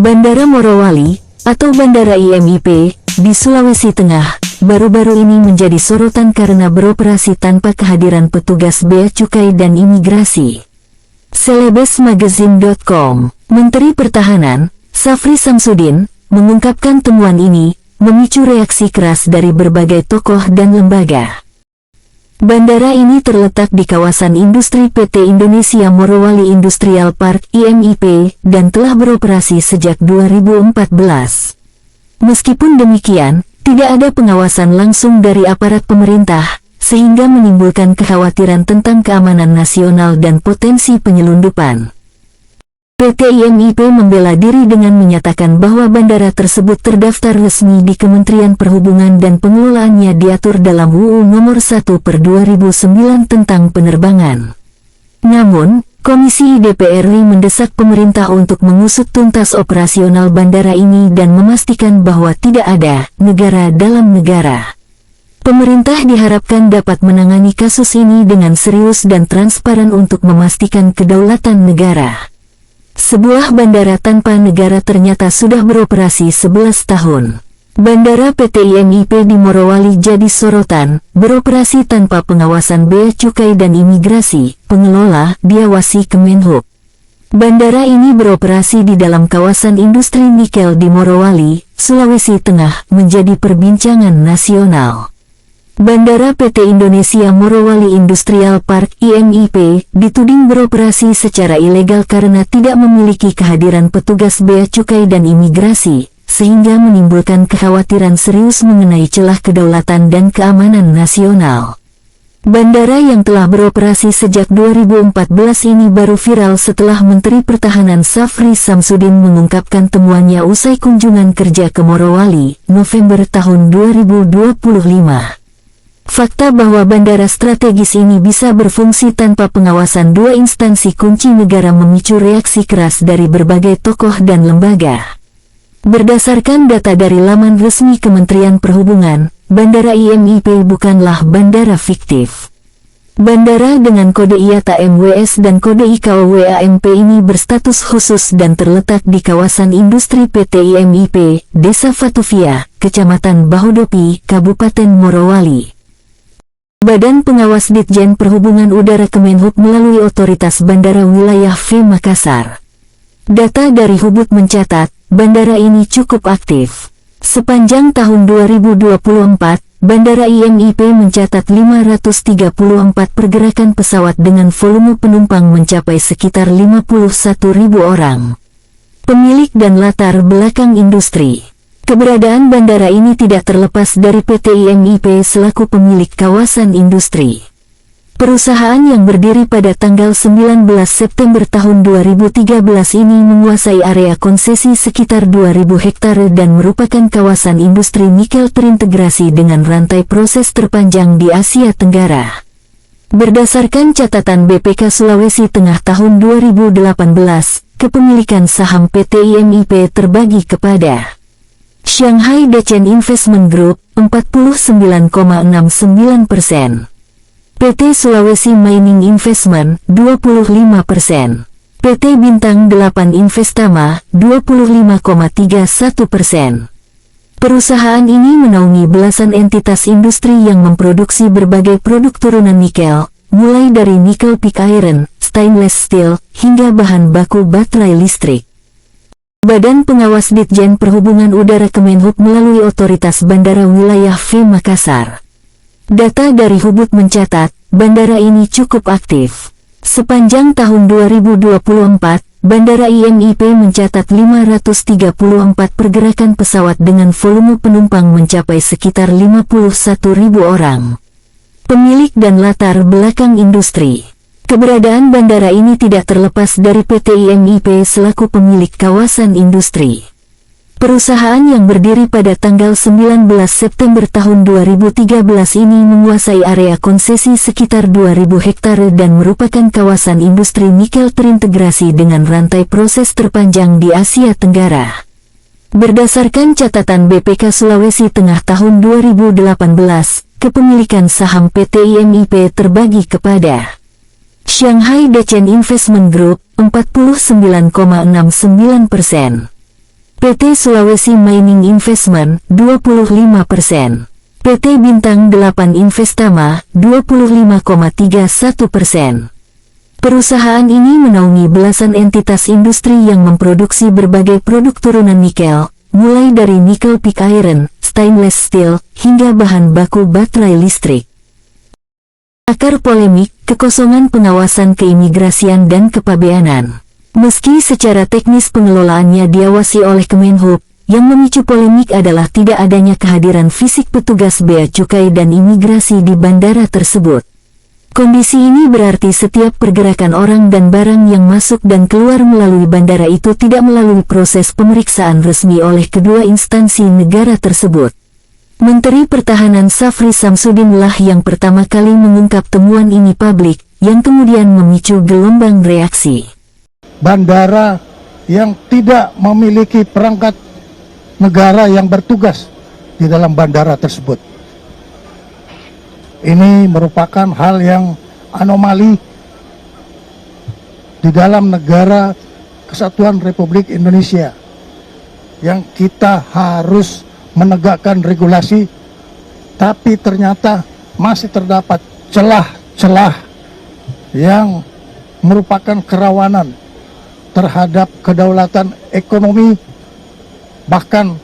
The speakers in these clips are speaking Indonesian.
Bandara Morowali, atau Bandara IMIP, di Sulawesi Tengah, baru-baru ini menjadi sorotan karena beroperasi tanpa kehadiran petugas Bea Cukai dan Imigrasi. Celebesmagazine.com, Menteri Pertahanan, Safri Samsudin, mengungkapkan temuan ini, memicu reaksi keras dari berbagai tokoh dan lembaga. Bandara ini terletak di kawasan industri PT Indonesia Morowali Industrial Park (IMIP) dan telah beroperasi sejak 2014. Meskipun demikian, tidak ada pengawasan langsung dari aparat pemerintah, sehingga menimbulkan kekhawatiran tentang keamanan nasional dan potensi penyelundupan. PT IMIP membela diri dengan menyatakan bahwa bandara tersebut terdaftar resmi di Kementerian Perhubungan dan pengelolaannya diatur dalam UU Nomor 1/2009 tentang penerbangan. Namun, Komisi DPR RI mendesak pemerintah untuk mengusut tuntas operasional bandara ini dan memastikan bahwa tidak ada negara dalam negara. Pemerintah diharapkan dapat menangani kasus ini dengan serius dan transparan untuk memastikan kedaulatan negara. Sebuah bandara tanpa negara ternyata sudah beroperasi 11 tahun. Bandara PT IMIP di Morowali jadi sorotan, beroperasi tanpa pengawasan Bea Cukai dan Imigrasi, pengelola, diawasi Kemenhub. Bandara ini beroperasi di dalam kawasan industri nikel di Morowali, Sulawesi Tengah, menjadi perbincangan nasional. Bandara PT Indonesia Morowali Industrial Park (IMIP) dituding beroperasi secara ilegal karena tidak memiliki kehadiran petugas Bea Cukai dan Imigrasi, sehingga menimbulkan kekhawatiran serius mengenai celah kedaulatan dan keamanan nasional. Bandara yang telah beroperasi sejak 2014 ini baru viral setelah Menteri Pertahanan Safri Samsudin mengungkapkan temuannya usai kunjungan kerja ke Morowali, November tahun 2025. Fakta bahwa bandara strategis ini bisa berfungsi tanpa pengawasan dua instansi kunci negara memicu reaksi keras dari berbagai tokoh dan lembaga. Berdasarkan data dari laman resmi Kementerian Perhubungan, Bandara IMIP bukanlah bandara fiktif. Bandara dengan kode IATA MWS dan kode IKOWAMP ini berstatus khusus dan terletak di kawasan industri PT IMIP, Desa Fatuvia, Kecamatan Bahodopi, Kabupaten Morowali. Badan Pengawas Ditjen Perhubungan Udara Kemenhub melalui Otoritas Bandara Wilayah V Makassar. Data dari Hubud mencatat, bandara ini cukup aktif. Sepanjang tahun 2024, Bandara IMIP mencatat 534 pergerakan pesawat dengan volume penumpang mencapai sekitar 51.000 orang. Pemilik dan latar belakang industri. Keberadaan bandara ini tidak terlepas dari PT IMIP selaku pemilik kawasan industri. Perusahaan yang berdiri pada tanggal 19 September tahun 2013 ini menguasai area konsesi sekitar 2.000 hektare dan merupakan kawasan industri nikel terintegrasi dengan rantai proses terpanjang di Asia Tenggara. Berdasarkan catatan BPK Sulawesi Tengah tahun 2018, kepemilikan saham PT IMIP terbagi kepada Shanghai Decent Investment Group, 49,69%. PT Sulawesi Mining Investment, 25%. PT Bintang 8 Investama, 25,31%. Perusahaan ini menaungi belasan entitas industri yang memproduksi berbagai produk turunan nikel, mulai dari nikel pig iron, stainless steel, hingga bahan baku baterai listrik. Badan Pengawas Ditjen Perhubungan Udara Kemenhub melalui Otoritas Bandara Wilayah V Makassar. Data dari Hubud mencatat, bandara ini cukup aktif. Sepanjang tahun 2024, Bandara IMIP mencatat 534 pergerakan pesawat dengan volume penumpang mencapai sekitar 51.000 orang. Pemilik dan latar belakang industri. Keberadaan bandara ini tidak terlepas dari PT IMIP selaku pemilik kawasan industri. Perusahaan yang berdiri pada tanggal 19 September tahun 2013 ini menguasai area konsesi sekitar 2.000 hektare dan merupakan kawasan industri nikel terintegrasi dengan rantai proses terpanjang di Asia Tenggara. Berdasarkan catatan BPK Sulawesi Tengah tahun 2018, kepemilikan saham PT IMIP terbagi kepada Shanghai Decent Investment Group, 49,69%. PT Sulawesi Mining Investment 25%, PT Bintang 8 Investama 25,31%. Perusahaan ini menaungi belasan entitas industri yang memproduksi berbagai produk turunan nikel, mulai dari nikel pig iron, stainless steel, hingga bahan baku baterai listrik. Akar polemik, kekosongan pengawasan keimigrasian dan kepabeanan. Meski secara teknis pengelolaannya diawasi oleh Kemenhub, yang memicu polemik adalah tidak adanya kehadiran fisik petugas bea cukai dan imigrasi di bandara tersebut. Kondisi ini berarti setiap pergerakan orang dan barang yang masuk dan keluar melalui bandara itu tidak melalui proses pemeriksaan resmi oleh kedua instansi negara tersebut. Menteri Pertahanan Safri Samsudin lah yang pertama kali mengungkap temuan ini publik, yang kemudian memicu gelombang reaksi. Bandara yang tidak memiliki perangkat negara yang bertugas di dalam bandara tersebut. Ini merupakan hal yang anomali di dalam negara Kesatuan Republik Indonesia yang kita harus menegakkan regulasi, tapi ternyata masih terdapat celah-celah yang merupakan kerawanan terhadap kedaulatan ekonomi, bahkan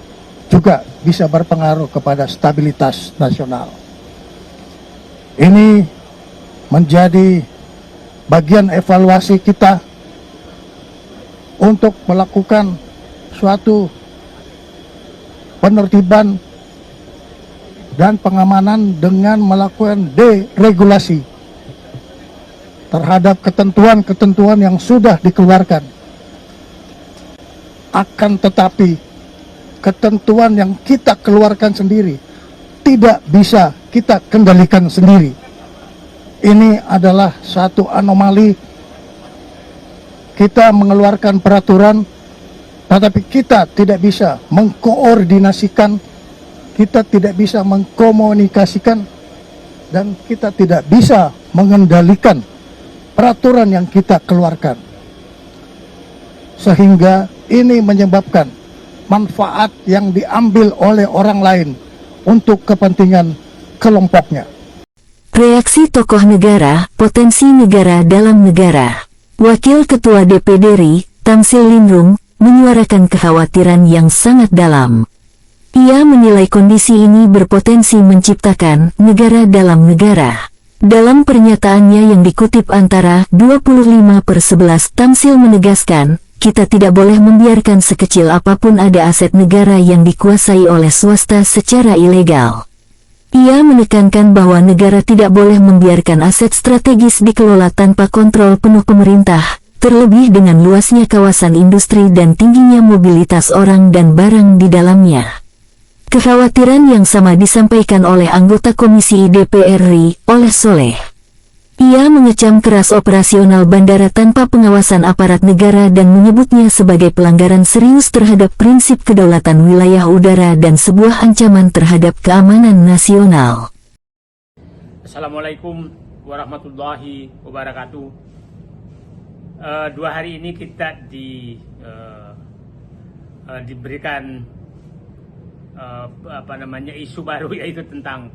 juga bisa berpengaruh kepada stabilitas nasional. Ini menjadi bagian evaluasi kita untuk melakukan suatu penertiban dan pengamanan dengan melakukan deregulasi terhadap ketentuan-ketentuan yang sudah dikeluarkan. Akan tetapi, ketentuan yang kita keluarkan sendiri tidak bisa kita kendalikan sendiri. Ini adalah satu anomali. Kita mengeluarkan peraturan, tetapi kita tidak bisa mengkoordinasikan, kita tidak bisa mengkomunikasikan, dan kita tidak bisa mengendalikan peraturan yang kita keluarkan. Sehingga ini menyebabkan manfaat yang diambil oleh orang lain untuk kepentingan kelompoknya. Reaksi tokoh negara, potensi negara dalam negara. Wakil Ketua DPD RI, Tamsil Lindrung, menyuarakan kekhawatiran yang sangat dalam. Ia menilai kondisi ini berpotensi menciptakan negara dalam negara. Dalam pernyataannya yang dikutip antara 25/11, Tamsil menegaskan, kita tidak boleh membiarkan sekecil apapun ada aset negara yang dikuasai oleh swasta secara ilegal. Ia menekankan bahwa negara tidak boleh membiarkan aset strategis dikelola tanpa kontrol penuh pemerintah, terlebih dengan luasnya kawasan industri dan tingginya mobilitas orang dan barang di dalamnya. Kekhawatiran yang sama disampaikan oleh anggota Komisi DPR RI, Oleh Soleh. Ia mengecam keras operasional bandara tanpa pengawasan aparat negara dan menyebutnya sebagai pelanggaran serius terhadap prinsip kedaulatan wilayah udara dan sebuah ancaman terhadap keamanan nasional. Assalamualaikum warahmatullahi wabarakatuh. 2 hari ini kita diberikan isu baru, yaitu tentang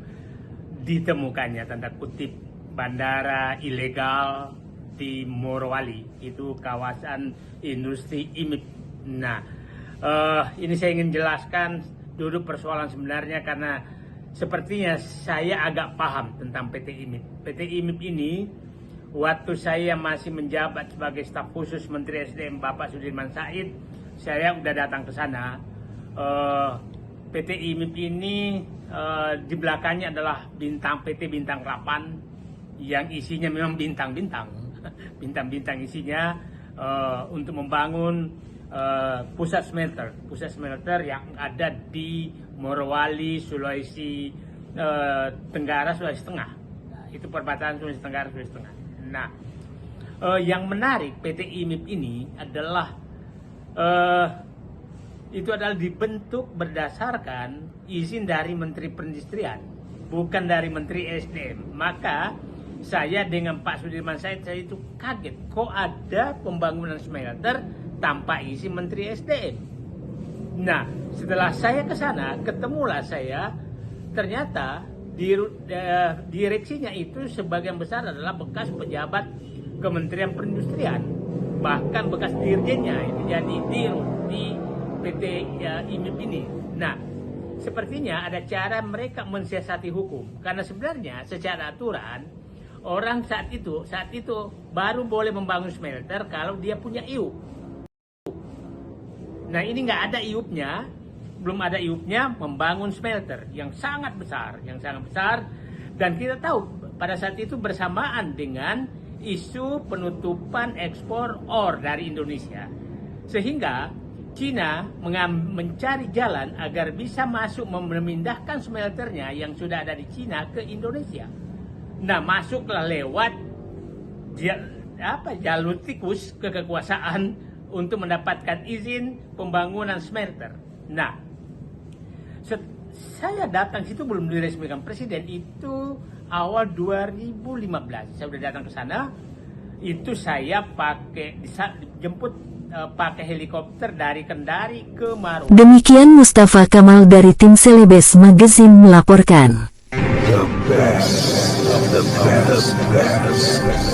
ditemukannya tanda kutip bandara ilegal di Morowali, itu kawasan industri IMIP. Nah, ini saya ingin jelaskan dulu persoalan sebenarnya, karena sepertinya saya agak paham tentang PT IMIP. PT IMIP ini, waktu saya masih menjabat sebagai staf khusus Menteri SDM Bapak Sudirman Said, saya udah datang ke sana. PT IMIP ini di belakangnya adalah PT Bintang 8, yang isinya memang bintang-bintang, bintang-bintang isinya, untuk membangun pusat smelter yang ada di Morowali, Sulawesi Tenggara, Sulawesi Tengah. Itu perbatasan Sulawesi Tenggara, Sulawesi Tengah. Nah, yang menarik PT IMIP ini adalah itu adalah dibentuk berdasarkan izin dari Menteri Perindustrian, bukan dari Menteri SDM. Maka saya dengan Pak Sudirman Said, saya itu kaget, kok ada pembangunan smelter tanpa izin Menteri SDM. Nah, setelah saya ke sana, ketemulah saya, ternyata direksinya itu sebagian besar adalah bekas pejabat Kementerian Perindustrian, bahkan bekas dirjennya itu jadi dirut di PT IMIP ini. Nah, sepertinya ada cara mereka mensiasati hukum, karena sebenarnya secara aturan orang saat itu baru boleh membangun smelter kalau dia punya IUP. Nah, ini nggak ada IUP-nya, belum ada IUP-nya membangun smelter yang sangat besar, dan kita tahu pada saat itu bersamaan dengan isu penutupan ekspor ore dari Indonesia, sehingga Cina mencari jalan agar bisa masuk memindahkan smelternya yang sudah ada di Cina ke Indonesia. Nah, masuklah lewat jalur tikus ke kekuasaan untuk mendapatkan izin pembangunan smelter. Nah, saya datang situ belum diresmikan presiden, itu awal 2015. Saya sudah datang ke sana, itu saya dijemput pakai helikopter dari Kendari ke Maros. Demikian Mustafa Kamal dari tim Celebes Magazine melaporkan. The best of the best.